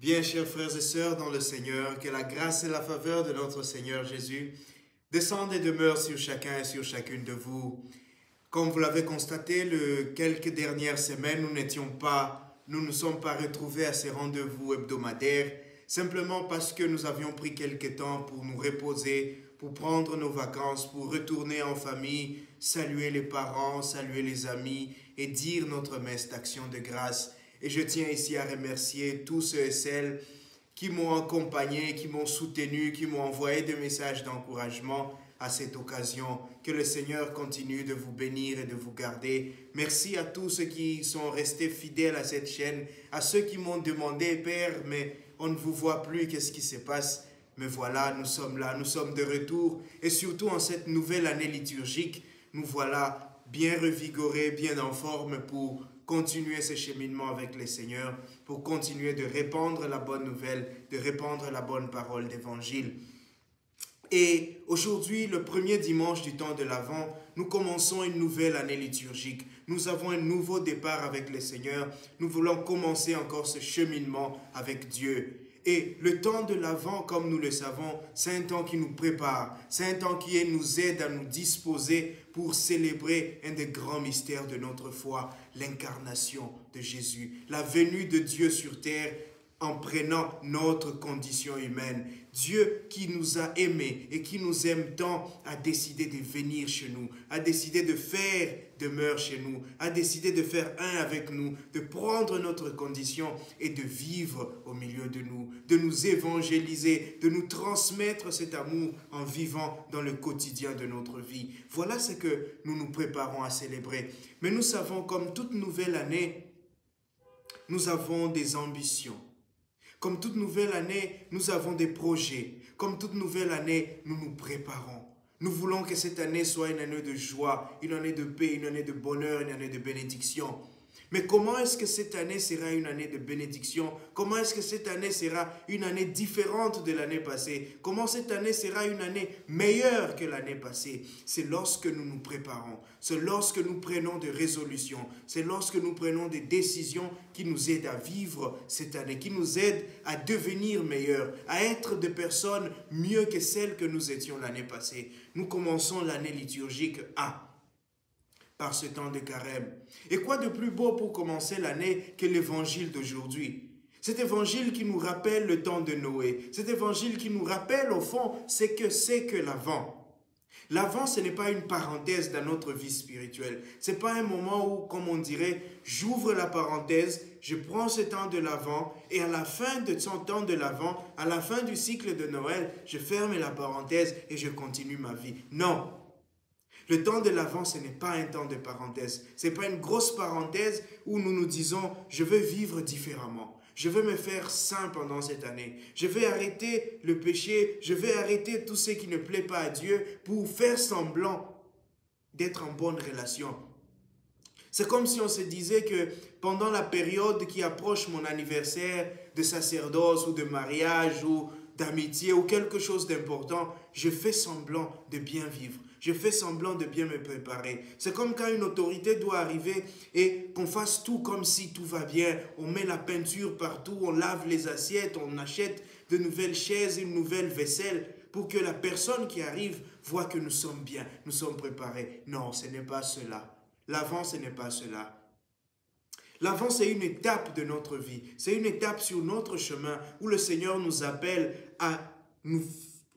Bien, chers frères et sœurs dans le Seigneur, que la grâce et la faveur de notre Seigneur Jésus descendent et demeurent sur chacun et sur chacune de vous. Comme vous l'avez constaté, quelques dernières semaines, nous ne sommes pas retrouvés à ces rendez-vous hebdomadaires, simplement parce que nous avions pris quelques temps pour nous reposer, pour prendre nos vacances, pour retourner en famille, saluer les parents, saluer les amis et dire notre messe d'action de grâce. Et je tiens ici à remercier tous ceux et celles qui m'ont accompagné, qui m'ont soutenu, qui m'ont envoyé des messages d'encouragement à cette occasion. Que le Seigneur continue de vous bénir et de vous garder. Merci à tous ceux qui sont restés fidèles à cette chaîne, à ceux qui m'ont demandé, Père, mais on ne vous voit plus, qu'est-ce qui se passe? Mais voilà, nous sommes là, nous sommes de retour. Et surtout en cette nouvelle année liturgique, nous voilà bien revigorés, bien en forme pour continuer ce cheminement avec le Seigneur, pour continuer de répandre la bonne nouvelle, de répandre la bonne parole d'évangile. Et aujourd'hui, le premier dimanche du temps de l'Avent, nous commençons une nouvelle année liturgique. Nous avons un nouveau départ avec le Seigneur. Nous voulons commencer encore ce cheminement avec Dieu. Et le temps de l'Avent, comme nous le savons, c'est un temps qui nous prépare. C'est un temps qui nous aide à nous disposer pour célébrer un des grands mystères de notre foi, l'incarnation de Jésus, la venue de Dieu sur terre en prenant notre condition humaine. Dieu qui nous a aimés et qui nous aime tant a décidé de venir chez nous, a décidé de faire demeure chez nous, a décidé de faire un avec nous, de prendre notre condition et de vivre au milieu de nous évangéliser, de nous transmettre cet amour en vivant dans le quotidien de notre vie. Voilà ce que nous nous préparons à célébrer. Mais nous savons, comme toute nouvelle année, nous avons des ambitions. Comme toute nouvelle année, nous avons des projets. Comme toute nouvelle année, nous nous préparons. Nous voulons que cette année soit une année de joie, une année de paix, une année de bonheur, une année de bénédiction. Mais comment est-ce que cette année sera une année de bénédiction? Comment est-ce que cette année sera une année différente de l'année passée? Comment cette année sera une année meilleure que l'année passée? C'est lorsque nous nous préparons. C'est lorsque nous prenons des résolutions. C'est lorsque nous prenons des décisions qui nous aident à vivre cette année, qui nous aident à devenir meilleurs, à être des personnes mieux que celles que nous étions l'année passée. Nous commençons l'année liturgique par ce temps de carême. Et quoi de plus beau pour commencer l'année que l'évangile d'aujourd'hui? Cet évangile qui nous rappelle le temps de Noé. Cet évangile qui nous rappelle au fond ce que c'est que l'Avent. L'Avent, ce n'est pas une parenthèse dans notre vie spirituelle. Ce n'est pas un moment où, comme on dirait, j'ouvre la parenthèse, je prends ce temps de l'Avent et à la fin de son temps de l'Avent, à la fin du cycle de Noël, je ferme la parenthèse et je continue ma vie. Non. Le temps de l'Avent, ce n'est pas un temps de parenthèse. Ce n'est pas une grosse parenthèse où nous nous disons « je veux vivre différemment ». Je veux me faire saint pendant cette année. Je vais arrêter le péché. Je vais arrêter tout ce qui ne plaît pas à Dieu pour faire semblant d'être en bonne relation. C'est comme si on se disait que pendant la période qui approche mon anniversaire de sacerdoce ou de mariage ou d'amitié ou quelque chose d'important, je fais semblant de bien vivre. Je fais semblant de bien me préparer. C'est comme quand une autorité doit arriver et qu'on fasse tout comme si tout va bien. On met la peinture partout, on lave les assiettes, on achète de nouvelles chaises, une nouvelle vaisselle pour que la personne qui arrive voit que nous sommes bien, nous sommes préparés. Non, ce n'est pas cela. L'Avent, ce n'est pas cela. L'Avent, c'est une étape de notre vie. C'est une étape sur notre chemin où le Seigneur nous appelle à nous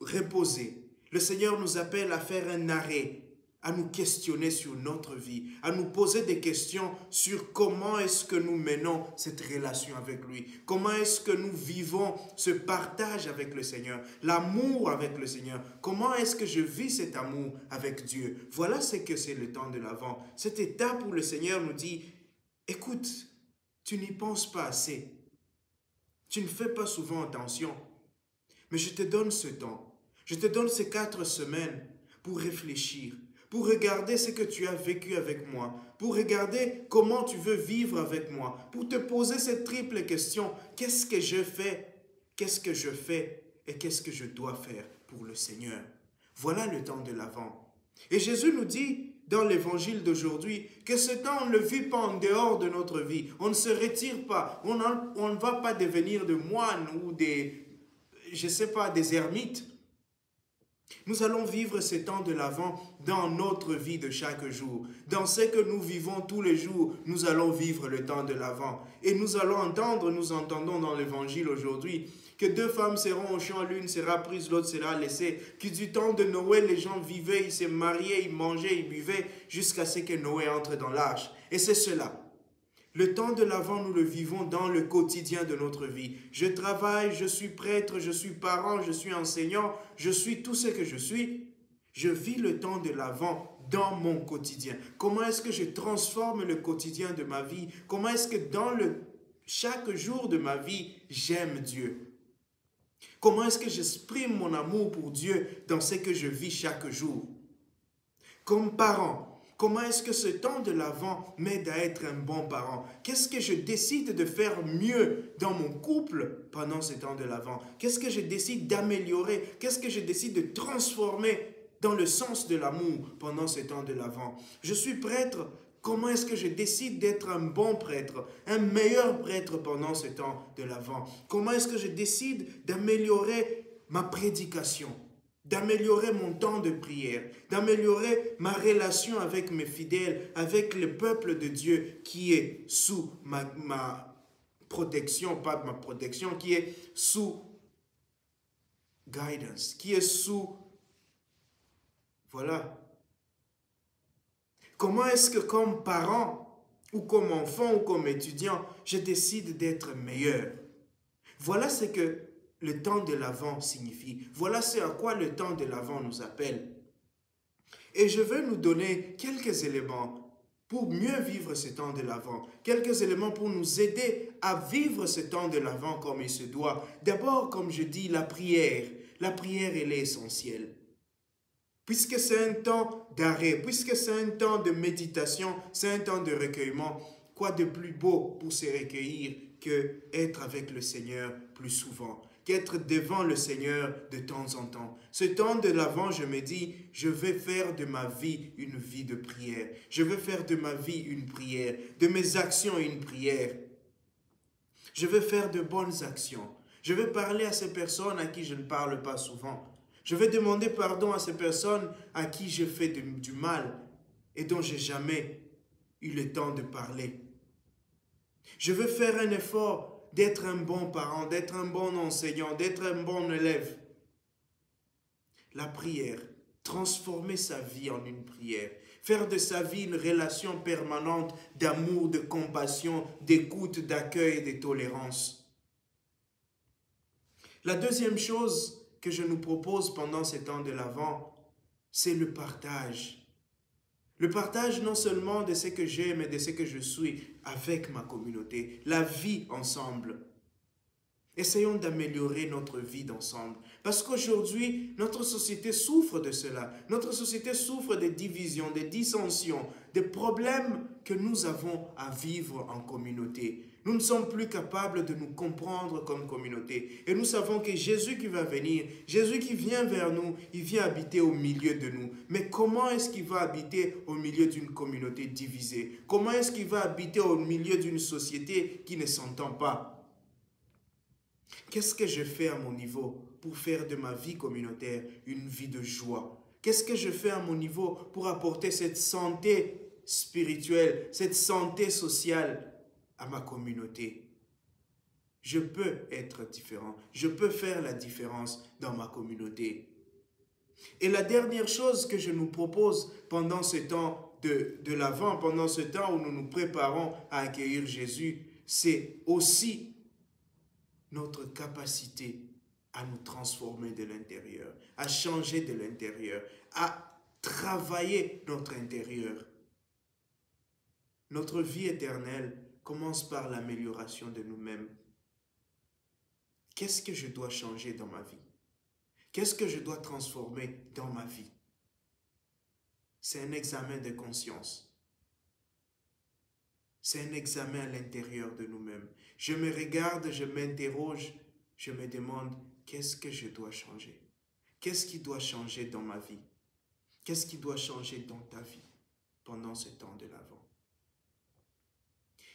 reposer. Le Seigneur nous appelle à faire un arrêt, à nous questionner sur notre vie, à nous poser des questions sur comment est-ce que nous menons cette relation avec lui, comment est-ce que nous vivons ce partage avec le Seigneur, l'amour avec le Seigneur, comment est-ce que je vis cet amour avec Dieu. Voilà ce que c'est le temps de l'Avent, cette étape où le Seigneur nous dit, écoute, tu n'y penses pas assez, tu ne fais pas souvent attention, mais je te donne ce temps. Je te donne ces 4 semaines pour réfléchir, pour regarder ce que tu as vécu avec moi, pour regarder comment tu veux vivre avec moi, pour te poser cette triple question. Qu'est-ce que je fais? Qu'est-ce que je fais? Et qu'est-ce que je dois faire pour le Seigneur? Voilà le temps de l'Avent. Et Jésus nous dit dans l'évangile d'aujourd'hui, que ce temps, on ne le vit pas en dehors de notre vie. On ne se retire pas. On ne va pas devenir des moines ou des, je ne sais pas, des ermites. Nous allons vivre ce temps de l'Avent dans notre vie de chaque jour. Dans ce que nous vivons tous les jours, nous allons vivre le temps de l'Avent. Et nous allons entendre, nous entendons dans l'évangile aujourd'hui, que 2 femmes seront au champ, l'une sera prise, l'autre sera laissée. Que du temps de Noé, les gens vivaient, ils se mariaient, ils mangeaient, ils buvaient, jusqu'à ce que Noé entre dans l'arche. Et c'est cela. Le temps de l'Avent, nous le vivons dans le quotidien de notre vie. Je travaille, je suis prêtre, je suis parent, je suis enseignant, je suis tout ce que je suis. Je vis le temps de l'Avent dans mon quotidien. Comment est-ce que je transforme le quotidien de ma vie? Comment est-ce que dans chaque jour de ma vie, j'aime Dieu? Comment est-ce que j'exprime mon amour pour Dieu dans ce que je vis chaque jour? Comme parent, comment est-ce que ce temps de l'Avent m'aide à être un bon parent? Qu'est-ce que je décide de faire mieux dans mon couple pendant ce temps de l'Avent? Qu'est-ce que je décide d'améliorer? Qu'est-ce que je décide de transformer dans le sens de l'amour pendant ce temps de l'Avent? Je suis prêtre. Comment est-ce que je décide d'être un bon prêtre, un meilleur prêtre pendant ce temps de l'Avent? Comment est-ce que je décide d'améliorer ma prédication, d'améliorer mon temps de prière, d'améliorer ma relation avec mes fidèles, avec le peuple de Dieu qui est sous ma protection, pas ma protection, qui est sous guidance, qui est sous, voilà. Comment est-ce que comme parent, ou comme enfant, ou comme étudiant, je décide d'être meilleur? Voilà ce que le temps de l'Avent signifie. Voilà ce à quoi le temps de l'Avent nous appelle. Et je veux nous donner quelques éléments pour mieux vivre ce temps de l'Avent. Quelques éléments pour nous aider à vivre ce temps de l'Avent comme il se doit. D'abord, comme je dis, la prière. La prière, elle est essentielle. Puisque c'est un temps d'arrêt, puisque c'est un temps de méditation, c'est un temps de recueillement, quoi de plus beau pour se recueillir que être avec le Seigneur plus souvent, qu'être devant le Seigneur de temps en temps. Ce temps de l'Avent, je me dis, je vais faire de ma vie une vie de prière. Je veux faire de ma vie une prière, de mes actions une prière. Je veux faire de bonnes actions. Je veux parler à ces personnes à qui je ne parle pas souvent. Je vais demander pardon à ces personnes à qui je fais du mal et dont je n'ai jamais eu le temps de parler. Je veux faire un effort d'être un bon parent, d'être un bon enseignant, d'être un bon élève. La prière, transformer sa vie en une prière, faire de sa vie une relation permanente d'amour, de compassion, d'écoute, d'accueil et de tolérance. La deuxième chose que je nous propose pendant ces temps de l'Avent, c'est le partage. Le partage non seulement de ce que j'ai, mais de ce que je suis avec ma communauté. La vie ensemble. Essayons d'améliorer notre vie d'ensemble. Parce qu'aujourd'hui, notre société souffre de cela. Notre société souffre des divisions, des dissensions, des problèmes que nous avons à vivre en communauté. Nous ne sommes plus capables de nous comprendre comme communauté. Et nous savons que Jésus qui va venir, Jésus qui vient vers nous, il vient habiter au milieu de nous. Mais comment est-ce qu'il va habiter au milieu d'une communauté divisée? Comment est-ce qu'il va habiter au milieu d'une société qui ne s'entend pas? Qu'est-ce que je fais à mon niveau pour faire de ma vie communautaire une vie de joie? Qu'est-ce que je fais à mon niveau pour apporter cette santé spirituelle, cette santé sociale à ma communauté? Je peux être différent. Je peux faire la différence dans ma communauté. Et la dernière chose que je nous propose pendant ce temps de l'Avent, pendant ce temps où nous nous préparons à accueillir Jésus, c'est aussi notre capacité à nous transformer de l'intérieur, à changer de l'intérieur, à travailler notre intérieur. Notre vie éternelle commence par l'amélioration de nous-mêmes. Qu'est-ce que je dois changer dans ma vie? Qu'est-ce que je dois transformer dans ma vie? C'est un examen de conscience. C'est un examen à l'intérieur de nous-mêmes. Je me regarde, je m'interroge, je me demande, qu'est-ce que je dois changer? Qu'est-ce qui doit changer dans ma vie? Qu'est-ce qui doit changer dans ta vie? pendant ce temps de l'Avent?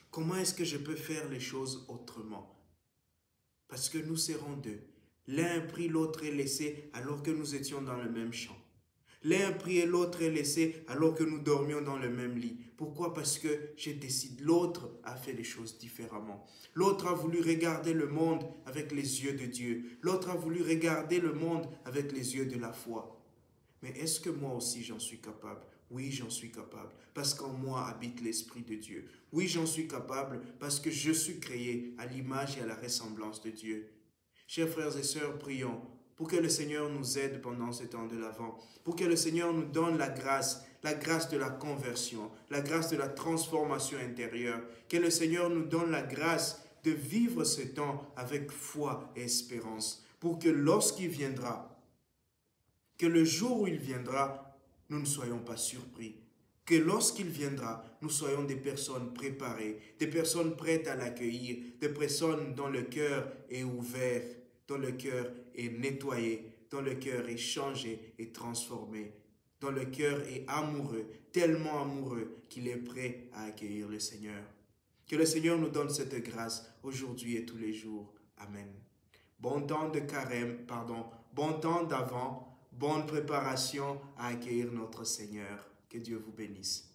Comment est-ce que je peux faire les choses autrement? Parce que nous serons deux. L'un pris, l'autre est laissé alors que nous étions dans le même champ. L'un pris et l'autre est laissé alors que nous dormions dans le même lit. Pourquoi? Parce que je décide. L'autre a fait les choses différemment. L'autre a voulu regarder le monde avec les yeux de Dieu. L'autre a voulu regarder le monde avec les yeux de la foi. Mais est-ce que moi aussi j'en suis capable? Oui, j'en suis capable, parce qu'en moi habite l'Esprit de Dieu. Oui, j'en suis capable, parce que je suis créé à l'image et à la ressemblance de Dieu. Chers frères et sœurs, prions pour que le Seigneur nous aide pendant ce temps de l'Avent, pour que le Seigneur nous donne la grâce de la conversion, la grâce de la transformation intérieure, que le Seigneur nous donne la grâce de vivre ce temps avec foi et espérance, pour que lorsqu'il viendra, que le jour où il viendra, nous ne soyons pas surpris. Que lorsqu'il viendra, nous soyons des personnes préparées, des personnes prêtes à l'accueillir, des personnes dont le cœur est ouvert, dont le cœur est nettoyé, dont le cœur est changé et transformé, dont le cœur est amoureux, tellement amoureux qu'il est prêt à accueillir le Seigneur. Que le Seigneur nous donne cette grâce aujourd'hui et tous les jours. Amen. Bon temps de carême, bon temps d'Avent, bonne préparation à accueillir notre Seigneur. Que Dieu vous bénisse.